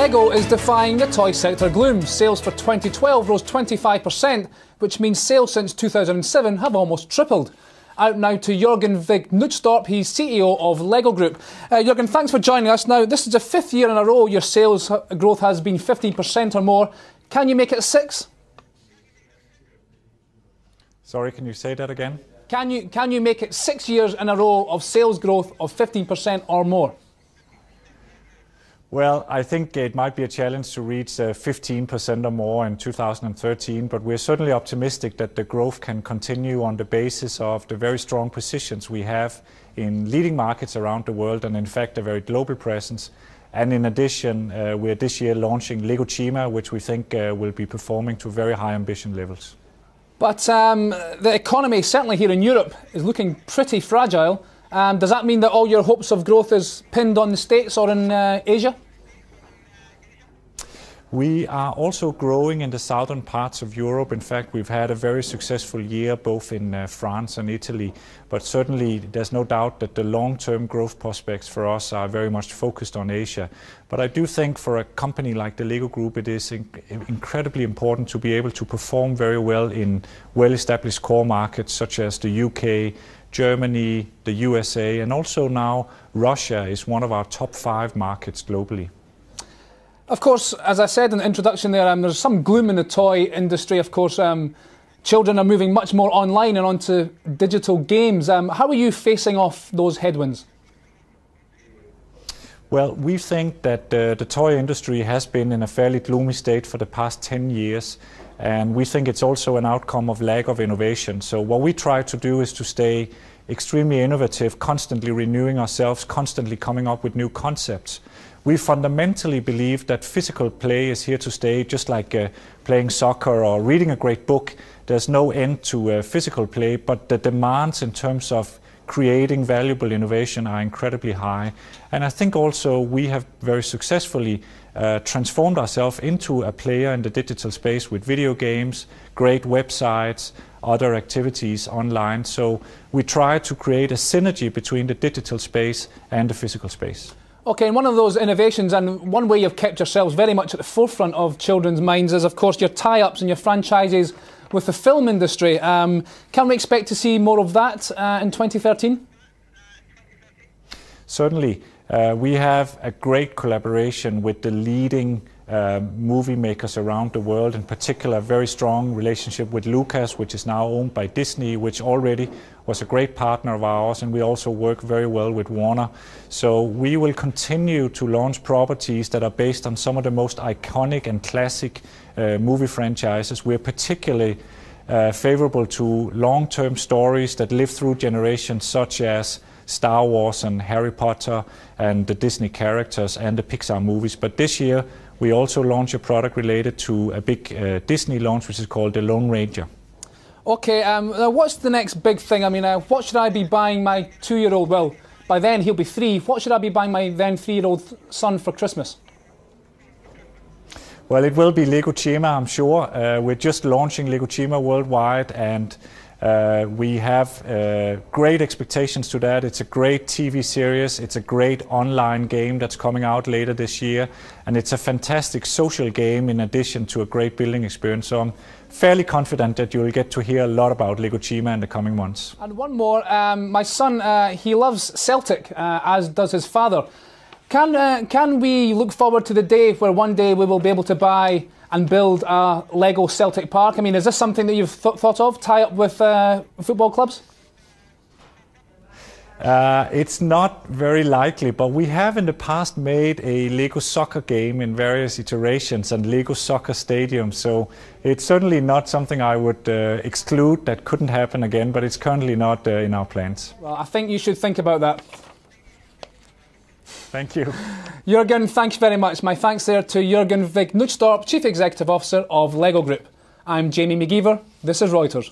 Lego is defying the toy sector gloom. Sales for 2012 rose 25%, which means sales since 2007 have almost tripled. Out now to Jürgen Vig Knutstorp, he's CEO of Lego Group. Jürgen, thanks for joining us. Now, this is the 5th year in a row your sales growth has been 15% or more. Can you make it 6? Sorry, can you say that again? Can you make it 6 years in a row of sales growth of 15% or more? Well, I think it might be a challenge to reach 15% or more in 2013, but we're certainly optimistic that the growth can continue on the basis of the very strong positions we have in leading markets around the world, and in fact a very global presence. And in addition, we're this year launching Lego Chima, which we think will be performing to very high ambition levels. But the economy, certainly here in Europe, is looking pretty fragile. Does that mean that all your hopes of growth is pinned on the States or in Asia? We are also growing in the southern parts of Europe. In fact, we've had a very successful year both in France and Italy, but certainly there's no doubt that the long-term growth prospects for us are very much focused on Asia. But I do think for a company like the Lego Group, it is incredibly important to be able to perform very well in well-established core markets such as the UK, Germany, the USA, and also now Russia is one of our top 5 markets globally. Of course, as I said in the introduction there's some gloom in the toy industry. Of course, children are moving much more online and onto digital games. How are you facing off those headwinds? Well, we think that the toy industry has been in a fairly gloomy state for the past 10 years. And we think it's also an outcome of lack of innovation. So what we try to do is to stay extremely innovative, constantly renewing ourselves, constantly coming up with new concepts. We fundamentally believe that physical play is here to stay, just like playing soccer or reading a great book. There's no end to physical play, but the demands in terms of creating valuable innovation are incredibly high. And I think also we have very successfully transformed ourselves into a player in the digital space with video games, great websites, other activities online. So we try to create a synergy between the digital space and the physical space. Okay, and one of those innovations, and one way you've kept yourselves very much at the forefront of children's minds, is of course your tie-ups and your franchises with the film industry. Can we expect to see more of that in 2013? Certainly. We have a great collaboration with the leading movie makers around the world, in particular a very strong relationship with Lucas, which is now owned by Disney, which already was a great partner of ours, and we also work very well with Warner. So we will continue to launch properties that are based on some of the most iconic and classic movie franchises. We're particularly favorable to long-term stories that live through generations, such as Star Wars and Harry Potter and the Disney characters and the Pixar movies. But this year we also launch a product related to a big Disney launch, which is called The Lone Ranger. Okay, what's the next big thing? I mean, what should I be buying my 2-year-old? Well, by then he'll be 3. What should I be buying my then 3-year-old son for Christmas? Well, it will be Lego Chima, I'm sure. We're just launching Lego Chima worldwide, and we have great expectations to that. It's a great TV series, it's a great online game that's coming out later this year, and it's a fantastic social game in addition to a great building experience. So I'm fairly confident that you'll get to hear a lot about Lego Chima in the coming months. And one more, my son, he loves Celtic, as does his father. Can we look forward to the day where one day we will be able to buy and build a Lego Celtic Park? I mean, is this something that you've thought of, tie up with football clubs? It's not very likely, but we have in the past made a Lego soccer game in various iterations and Lego soccer stadiums, so it's certainly not something I would exclude that couldn't happen again, but it's currently not in our plans. Well, I think you should think about that. Thank you. Jürgen, thanks very much. My thanks there to Jürgen Vig Knutstorp, Chief Executive Officer of Lego Group. I'm Jamie McGeever. This is Reuters.